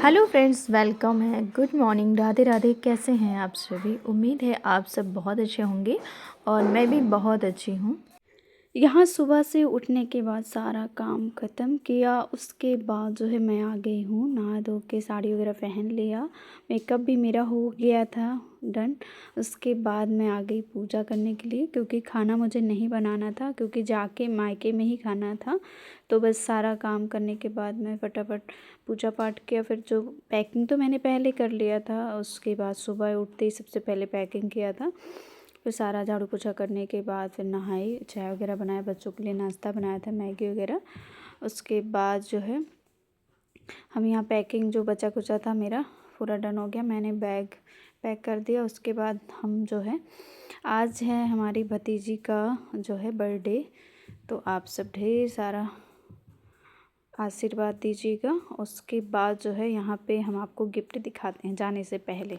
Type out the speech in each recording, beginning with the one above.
Hello friends, welcome है। Good morning, Radhe Radhe. कैसे हैं आप सभी? उम्मीद है आप सब बहुत अच्छे होंगे और मैं भी बहुत अच्छी हूँ। यहाँ सुबह से उठने के बाद सारा काम ख़त्म किया। उसके बाद जो है मैं आ गई हूँ, नहा धो के साड़ी वगैरह पहन लिया। मेकअप भी मेरा हो गया था डन। उसके बाद मैं आ गई पूजा करने के लिए, क्योंकि खाना मुझे नहीं बनाना था, क्योंकि जाके मायके में ही खाना था। तो बस सारा काम करने के बाद मैं फटाफट पूजा पाठ किया। फिर जो पैकिंग तो मैंने पहले कर लिया था, उसके बाद सुबह उठते ही सबसे पहले पैकिंग किया था। फिर सारा झाड़ू पोछा करने के बाद फिर नहाई, चाय वगैरह बनाया, बच्चों के लिए नाश्ता बनाया था, मैगी वगैरह। उसके बाद जो है हम यहाँ पैकिंग जो बचा कुचा था मेरा पूरा डन हो गया। मैंने बैग पैक कर दिया। उसके बाद हम जो है आज है हमारी भतीजी का जो है बर्थडे, तो आप सब ढेर सारा आशीर्वाद दीजिएगा। उसके बाद जो है यहाँ पे हम आपको गिफ्ट दिखाते हैं जाने से पहले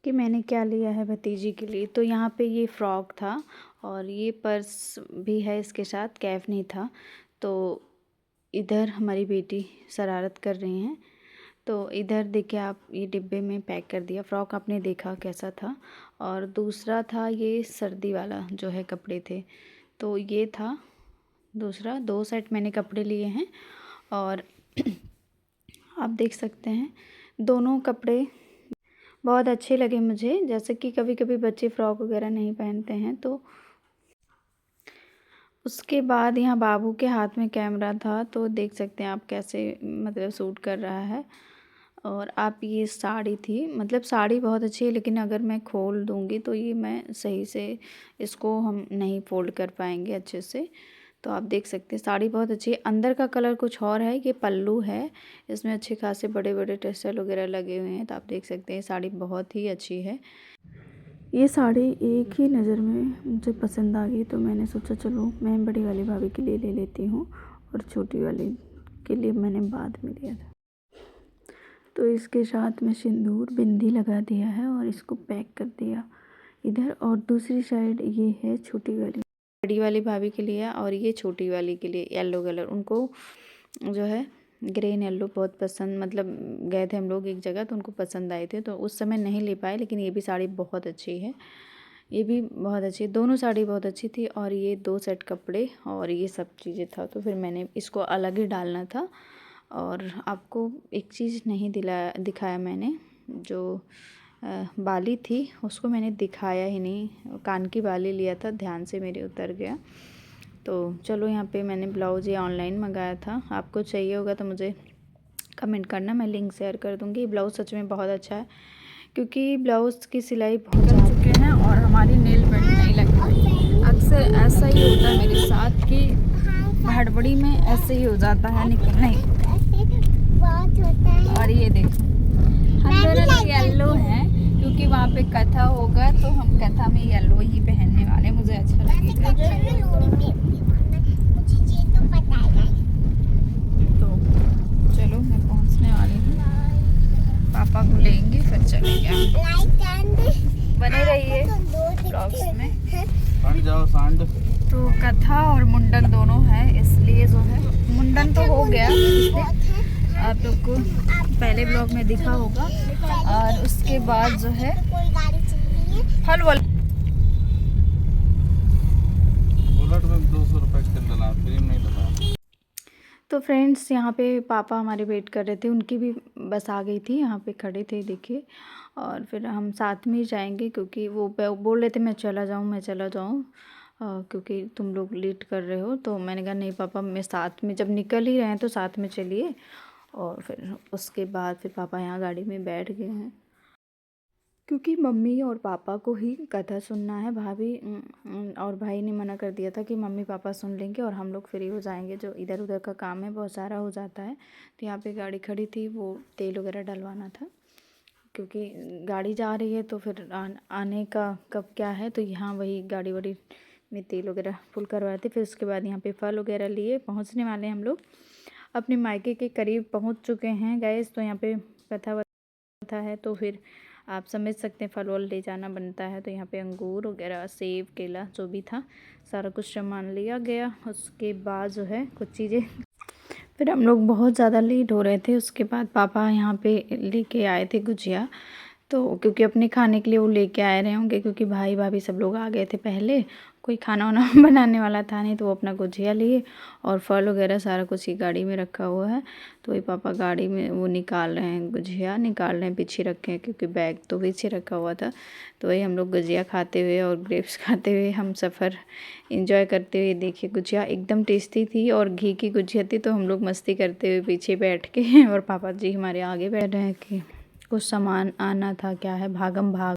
कि मैंने क्या लिया है भतीजी के लिए। तो यहाँ पे ये फ़्रॉक था और ये पर्स भी है इसके साथ, कैफ नहीं था। तो इधर हमारी बेटी शरारत कर रही हैं, तो इधर देखिए आप, ये डिब्बे में पैक कर दिया। फ़्रॉक आपने देखा कैसा था। और दूसरा था ये सर्दी वाला जो है कपड़े थे, तो ये था दूसरा। 2 सेट मैंने कपड़े लिए हैं और आप देख सकते हैं दोनों कपड़े बहुत अच्छे लगे मुझे। जैसे कि कभी कभी बच्चे फ़्रॉक वगैरह नहीं पहनते हैं। तो उसके बाद यहाँ बाबू के हाथ में कैमरा था, तो देख सकते हैं आप कैसे मतलब शूट कर रहा है। और आप, ये साड़ी थी, मतलब साड़ी बहुत अच्छी है, लेकिन अगर मैं खोल दूँगी तो ये मैं सही से इसको हम नहीं फोल्ड कर पाएंगे अच्छे से। तो आप देख सकते हैं साड़ी बहुत अच्छी है। अंदर का कलर कुछ और है, ये पल्लू है, इसमें अच्छे खासे बड़े बड़े टेसल वगैरह लगे हुए हैं। तो आप देख सकते हैं साड़ी बहुत ही अच्छी है। ये साड़ी एक ही नज़र में मुझे पसंद आ गई, तो मैंने सोचा चलो मैं बड़ी वाली भाभी के लिए ले लेती हूँ और छोटी वाली के लिए मैंने बाद में लिया था। तो इसके साथ में सिंदूर बिंदी लगा दिया है और इसको पैक कर दिया इधर। और दूसरी साइड ये है छोटी वाली, बड़ी वाली भाभी के लिए, और ये छोटी वाली के लिए येलो कलर। उनको जो है ग्रीन येलो बहुत पसंद, मतलब गए थे हम लोग एक जगह तो उनको पसंद आए थे, तो उस समय नहीं ले पाए। लेकिन ये भी साड़ी बहुत अच्छी है, ये भी बहुत अच्छी है, दोनों साड़ी बहुत अच्छी थी। और ये 2 सेट कपड़े और ये सब चीज़ें था, तो फिर मैंने इसको अलग ही डालना था। और आपको एक चीज़ नहीं दिखाया मैंने, जो बाली थी उसको मैंने दिखाया ही नहीं। कान की बाली लिया था, ध्यान से मेरे उतर गया। तो चलो, यहाँ पे मैंने ब्लाउज़ ये ऑनलाइन मंगाया था। आपको चाहिए होगा तो मुझे कमेंट करना, मैं लिंक शेयर कर दूँगी। ये ब्लाउज़ सच में बहुत अच्छा है, क्योंकि ब्लाउज़ की सिलाई बहुत कर चुके हैं और हमारी नेल पेंट नहीं लग पाई। अक्सर ऐसा ही होता है मेरे साथ कि हड़बड़ी में ऐसे ही हो जाता है, निकलने ही। और ये देखो, हम दोनों लोग येलो हैं, क्योंकि वहाँ पे कथा होगा तो हम कथा में येलो ही पहनने वाले, मुझे अच्छा लगेगा। तो चलो, मैं पहुँचने वाली हूँ, पापा को लेंगे फिर चलेंगे। बने रहिए ब्लॉग्स में। जाओ सांड। तो कथा और मुंडन दोनों है, इसलिए जो है मुंडन तो हो गया, आप लोग को पहले ब्लॉग में दिखा होगा। और उसके बाद जो है फल वल बुलेट में 200 रुपये तेल डला, फ्री में नहीं डला। तो फ्रेंड्स, यहाँ पे पापा हमारे वेट कर रहे थे, उनकी भी बस आ गई थी, यहाँ पे खड़े थे देखिए। और फिर हम साथ में ही जाएंगे, क्योंकि वो बोल रहे थे मैं चला जाऊँ, क्योंकि तुम लोग लेट कर रहे हो। तो मैंने कहा नहीं पापा, मैं साथ में, जब निकल ही रहे हैं तो साथ में चलिए। और फिर उसके बाद फिर पापा यहाँ गाड़ी में बैठ गए हैं, क्योंकि मम्मी और पापा को ही कथा सुनना है। भाभी और भाई ने मना कर दिया था कि मम्मी पापा सुन लेंगे और हम लोग फ्री हो जाएंगे, जो इधर उधर का काम है बहुत सारा हो जाता है। तो यहाँ पे गाड़ी खड़ी थी, वो तेल वगैरह डलवाना था, क्योंकि गाड़ी जा रही है तो फिर आने का कब क्या है, तो यहाँ वही गाड़ी वाड़ी में तेल वगैरह फुल करवाए थे। फिर उसके बाद यहाँ पे फल वगैरह लिए, पहुँचने वाले हम लोग अपने मायके के करीब पहुँच चुके हैं गैस। तो यहाँ पे कथा है, तो फिर आप समझ सकते हैं फल वल ले जाना बनता है। तो यहाँ पे अंगूर वगैरह, सेब, केला जो भी था सारा कुछ सामान लिया गया। उसके बाद जो है कुछ चीज़ें फिर हम लोग बहुत ज़्यादा लेट हो रहे थे। उसके बाद पापा यहाँ पे लेके आए थे गुजिया, तो क्योंकि अपने खाने के लिए वो लेके आए रहे होंगे, क्योंकि भाई भाभी सब लोग आ गए थे पहले, कोई खाना वाना बनाने वाला था नहीं, तो वो अपना गुजिया लिए और फल वगैरह सारा कुछ ही गाड़ी में रखा हुआ है। तो वही पापा गाड़ी में वो निकाल रहे हैं, गुजिया निकाल रहे हैं, पीछे रखे हैं क्योंकि बैग तो पीछे रखा हुआ था। तो वही हम लोग गुजिया खाते हुए और ग्रेप्स खाते हुए हम सफ़र इंजॉय करते हुए, देखिए गुजिया एकदम टेस्टी थी और घी की गुजिया थी। तो हम लोग मस्ती करते हुए पीछे बैठ के और पापा जी हमारे आगे बैठ रहे हैं कि कुछ सामान आना था, क्या है, भागम भाग।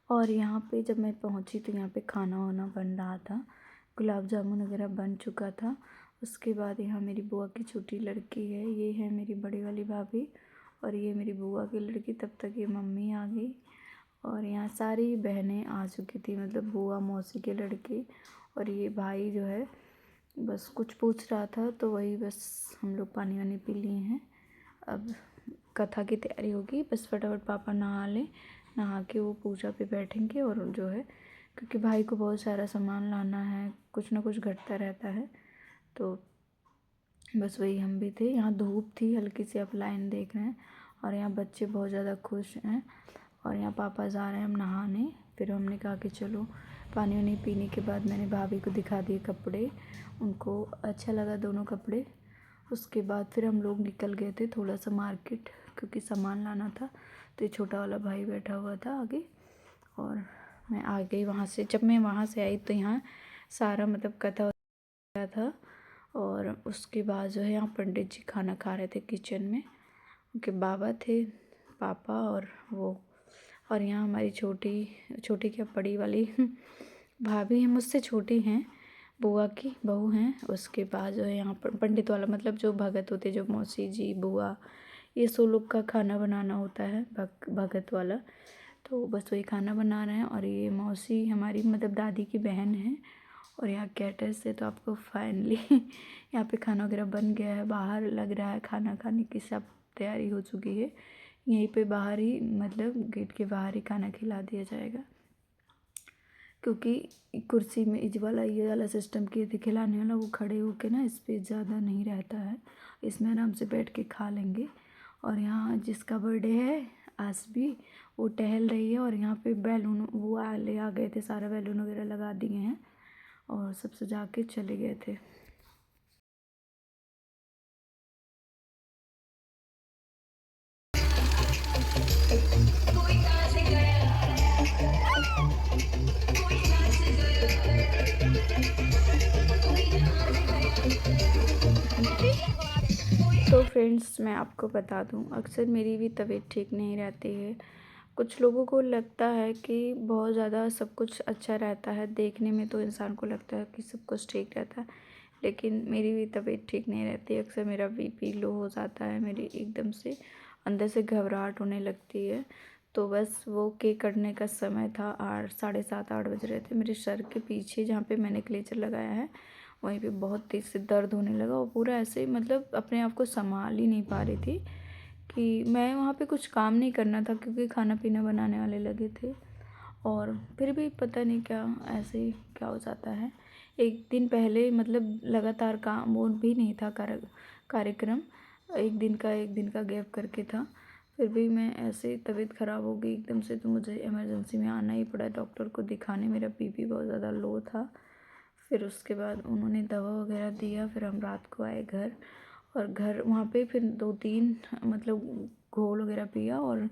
और यहाँ पे जब मैं पहुँची तो यहाँ पे खाना वाना बन रहा था, गुलाब जामुन वगैरह बन चुका था। उसके बाद यहाँ मेरी बुआ की छोटी लड़की है, ये है मेरी बड़ी वाली भाभी, और ये मेरी बुआ की लड़की। तब तक ये मम्मी आ गई और यहाँ सारी बहनें आ चुकी थी, मतलब बुआ मौसी के लड़के। और ये भाई जो है बस कुछ पूछ रहा था, तो वही बस हम लोग पानी वानी पी लिए हैं। अब कथा की तैयारी होगी, बस फटाफट पापा नहा लें, नहा के वो पूजा पे बैठेंगे। और जो है क्योंकि भाई को बहुत सारा सामान लाना है, कुछ ना कुछ घटता रहता है, तो बस वही हम भी थे। यहाँ धूप थी हल्की सी, आप लाइन देख रहे हैं, और यहाँ बच्चे बहुत ज़्यादा खुश हैं। और यहाँ पापा जा रहे हैं हम नहाने। फिर हमने कहा कि चलो, पानी वानी पीने के बाद मैंने भाभी को दिखा दिए कपड़े, उनको अच्छा लगा दोनों कपड़े। उसके बाद फिर हम लोग निकल गए थे थोड़ा सा मार्केट, क्योंकि सामान लाना था। तो ये छोटा वाला भाई बैठा हुआ था आगे, और मैं आ गई वहाँ से। जब मैं वहाँ से आई तो यहाँ सारा मतलब कथा हो गया था। और उसके बाद जो है यहाँ पंडित जी खाना खा रहे थे किचन में, उनके बाबा थे, पापा और वो। और यहाँ हमारी छोटी क्या बड़ी वाली भाभी हैं, मुझसे छोटी हैं, बुआ की बहू हैं। उसके बाद जो है यहाँ पर पंडित वाला, मतलब जो भगत होते, जो मौसी जी, बुआ, ये 100 लोग का खाना बनाना होता है, भगत वाला। तो बस वही खाना बना रहे हैं। और ये मौसी हमारी मतलब दादी की बहन है। और यहाँ कैटर से तो आपको फाइनली यहाँ पे खाना वगैरह बन गया है, बाहर लग रहा है खाना खाने की सब तैयारी हो चुकी है। यहीं पे बाहर ही, मतलब गेट के बाहर ही खाना खिला दिया जाएगा, क्योंकि कुर्सी में ये वाला सिस्टम किए थे खिलाने वाला, वो खड़े होके ना स्पेस ज़्यादा नहीं रहता है, इसमें आराम से बैठ के खा लेंगे। और यहाँ जिसका बर्थडे है आसबी, वो टहल रही है। और यहाँ पे बैलून वो आ गए थे, सारा बैलून वगैरह लगा दिए हैं और सब सजा के चले गए थे। तो फ्रेंड्स, मैं आपको बता दूं, अक्सर मेरी भी तबीयत ठीक नहीं रहती है। कुछ लोगों को लगता है कि बहुत ज़्यादा सब कुछ अच्छा रहता है, देखने में तो इंसान को लगता है कि सब कुछ ठीक रहता है, लेकिन मेरी भी तबीयत ठीक नहीं रहती। अक्सर मेरा बीपी लो हो जाता है, मेरी एकदम से अंदर से घबराहट होने लगती है। तो बस वो केक कटने का समय था, 7:30-8 बज रहे थे। मेरे सर के पीछे जहाँ पे मैंने क्लेचर लगाया है, वहीं पे बहुत तेज़ से दर्द होने लगा, और पूरा ऐसे मतलब अपने आप को संभाल ही नहीं पा रही थी कि मैं वहाँ पे कुछ काम नहीं करना था, क्योंकि खाना पीना बनाने वाले लगे थे। और फिर भी पता नहीं क्या ऐसे क्या हो जाता है। एक दिन पहले मतलब लगातार काम वो भी नहीं था, कार्यक्रम एक दिन का गैप करके था। फिर भी मैं ऐसे तबीयत ख़राब हो गई एकदम से, तो मुझे इमरजेंसी में आना ही पड़ा डॉक्टर को दिखाने। मेरा बीपी बहुत ज़्यादा लो था। फिर उसके बाद उन्होंने दवा वगैरह दिया, फिर हम रात को आए घर। और घर वहाँ पे फिर 2-3 मतलब घोल वगैरह पिया, और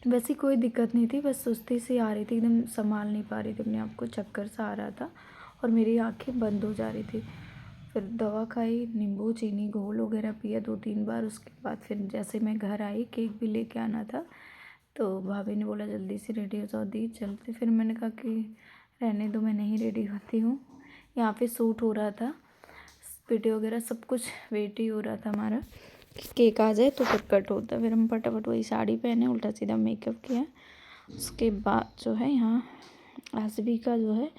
वैसी कोई दिक्कत नहीं थी, बस सुस्ती सी आ रही थी, एकदम संभाल नहीं पा रही थी अपने आप को, चक्कर सा आ रहा था और मेरी आंखें बंद हो जा रही थी। फिर दवा खाई, नींबू चीनी घोल वगैरह पिया 2-3 बार। उसके बाद फिर जैसे मैं घर आई, केक भी लेके आना था, तो भाभी ने बोला जल्दी से रेडी हो जाओ दी चलते। फिर मैंने कहा कि रहने दो, मैं नहीं रेडी होती हूँ। यहाँ पे शूट हो रहा था, वीडियो वगैरह सब कुछ वेट ही हो रहा था हमारा, केक आ जाए तो फिर कट होता। फिर हम फटाफट वही साड़ी पहने, उल्टा सीधा मेकअप किया। उसके बाद जो है यहाँ आसबी का जो है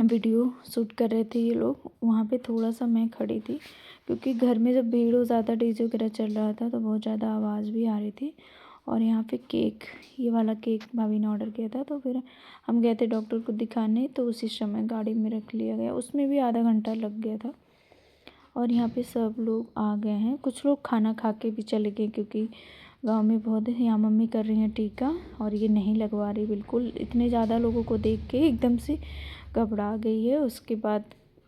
वीडियो शूट कर रहे थे ये लोग। वहाँ पे थोड़ा सा मैं खड़ी थी, क्योंकि घर में जब भीड़ हो ज़्यादा, डीजे वगैरह चल रहा था, तो बहुत ज़्यादा आवाज़ भी आ रही थी। और यहाँ पे केक, ये वाला केक भाभी ने ऑर्डर किया था, तो फिर हम गए थे डॉक्टर को दिखाने, तो उसी समय गाड़ी में रख लिया गया, उसमें भी आधा घंटा लग गया था। और यहाँ पे सब लोग आ गए हैं, कुछ लोग खाना खा के भी चले गए क्योंकि गांव में बहुत है। यहाँ मम्मी कर रही हैं टीका और ये नहीं लगवा रही बिल्कुल, इतने ज़्यादा लोगों को देख के एकदम से घबरा गई है। उसके बाद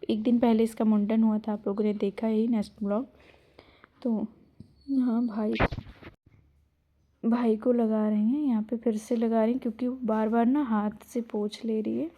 एक दिन पहले इसका मुंडन हुआ था, आप लोगों ने देखा ही नेक्स्ट ब्लॉग। तो यहाँ भाई को लगा रही हैं, यहाँ पे फिर से लगा रही हैं क्योंकि वो बार बार ना हाथ से पोंछ ले रही है।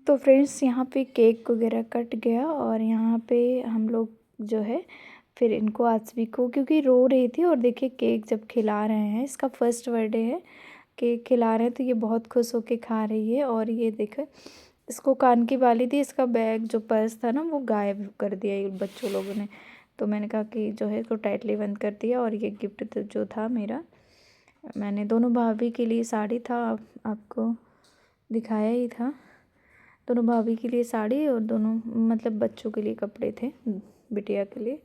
तो फ्रेंड्स यहाँ पे केक वगैरह कट गया और यहाँ पे हम लोग जो है फिर इनको आसवी को, क्योंकि रो रही थी और देखिए केक जब खिला रहे हैं, इसका फर्स्ट बर्थडे है, केक खिला रहे हैं तो ये बहुत खुश होके खा रही है। और ये देखो इसको कान की बाली थी, इसका बैग जो पर्स था ना वो गायब कर दिया ये बच्चों लोगों ने। तो मैंने कहा कि जो है इसको टाइटली बंद कर दिया। और ये गिफ्ट जो था मेरा, मैंने दोनों भाभी के लिए साड़ी था, आपको दिखाया ही था, दोनों भाभी के लिए साड़ी और दोनों मतलब बच्चों के लिए कपड़े थे, बिटिया के लिए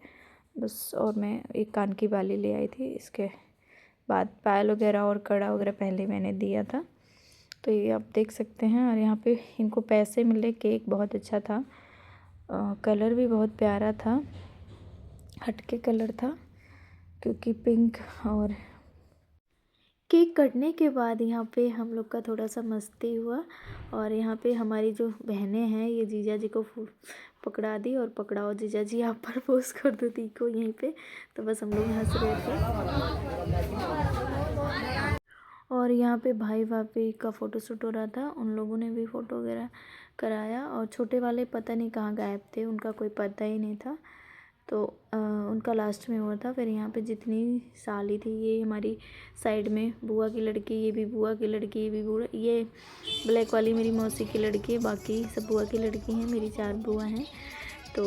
बस। और मैं एक कान की बाली ले आई थी, इसके बाद पायल वगैरह और कड़ा वगैरह पहले मैंने दिया था। तो ये आप देख सकते हैं। और यहाँ पे इनको पैसे मिले, केक बहुत अच्छा था, कलर भी बहुत प्यारा था, हटके कलर था क्योंकि पिंक। और केक कटने के बाद यहाँ पे हम लोग का थोड़ा सा मस्ती हुआ और यहाँ पे हमारी जो बहनें हैं ये जीजा जी को पकड़ा दी और पकड़ाओ जीजा जी आप प्रपोज कर दो दी को यहीं पे। तो बस हम लोग हंस रहे थे। और यहाँ पे भाई भाभी का फ़ोटोशूट हो रहा था, उन लोगों ने भी फ़ोटो वगैरह कराया। और छोटे वाले पता नहीं कहाँ गायब थे, उनका कोई पता ही नहीं था, तो उनका लास्ट में हुआ था। फिर यहाँ पे जितनी साली थी, ये हमारी साइड में बुआ की लड़की, ये भी बुआ की लड़की, ये भी बुआ, ये ब्लैक वाली मेरी मौसी की लड़की है, बाकी सब बुआ की लड़की हैं, मेरी 4 बुआ हैं। तो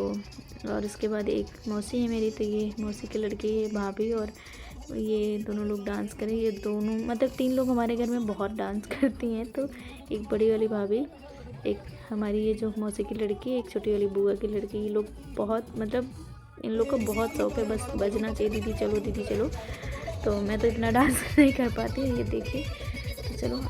और उसके बाद एक मौसी है मेरी, तो ये मौसी की लड़की, ये भाभी और ये दोनों लोग डांस करें। ये दोनों मतलब 3 लोग हमारे घर में बहुत डांस करती हैं। तो एक बड़ी वाली भाभी, एक हमारी ये जो मौसी की लड़की, एक छोटी वाली बुआ की लड़की, ये लोग बहुत मतलब इन लोग को बहुत शौक है, बस बजना चाहिए दीदी चलो दीदी चलो। तो मैं तो इतना डांस नहीं कर पाती, ये देखिए। तो चलो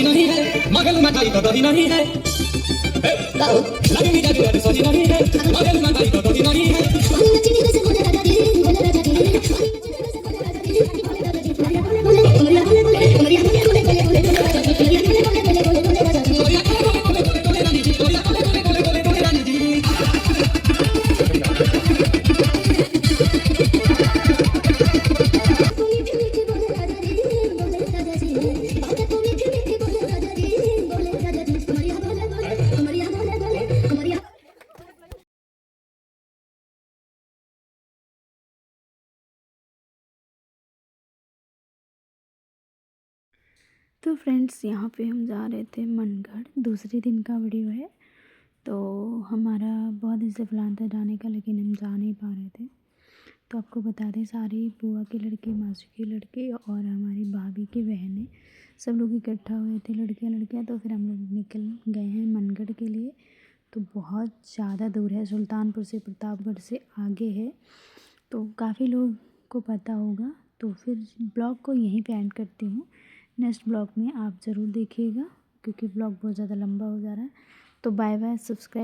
नहीं है मगल मचाई तो दही नहीं है लगनी जरूरत सोची नहीं है मगल मचाई तो दही नहीं है तो फ्रेंड्स यहाँ पे हम जा रहे थे मनगढ़, दूसरे दिन का वीडियो है। तो हमारा बहुत दिन से प्लान था जाने का, लेकिन हम जा नहीं पा रहे थे। तो आपको बता दें, सारी बुआ की लड़की, मासी की लड़की और हमारी भाभी की बहनें सब लोग इकट्ठा हुए थे, लड़कियाँ। तो फिर हम लोग निकल गए हैं मनगढ़ के लिए। तो बहुत ज़्यादा दूर है, सुल्तानपुर से, प्रतापगढ़ से आगे है। तो काफ़ी लोग को पता होगा। तो फिर ब्लॉग को यहीं पे एंड करती हूँ। नेक्स्ट ब्लॉग में आप ज़रूर देखिएगा क्योंकि ब्लॉग बहुत ज़्यादा लंबा हो जा रहा है। तो बाय बाय, सब्सक्राइब।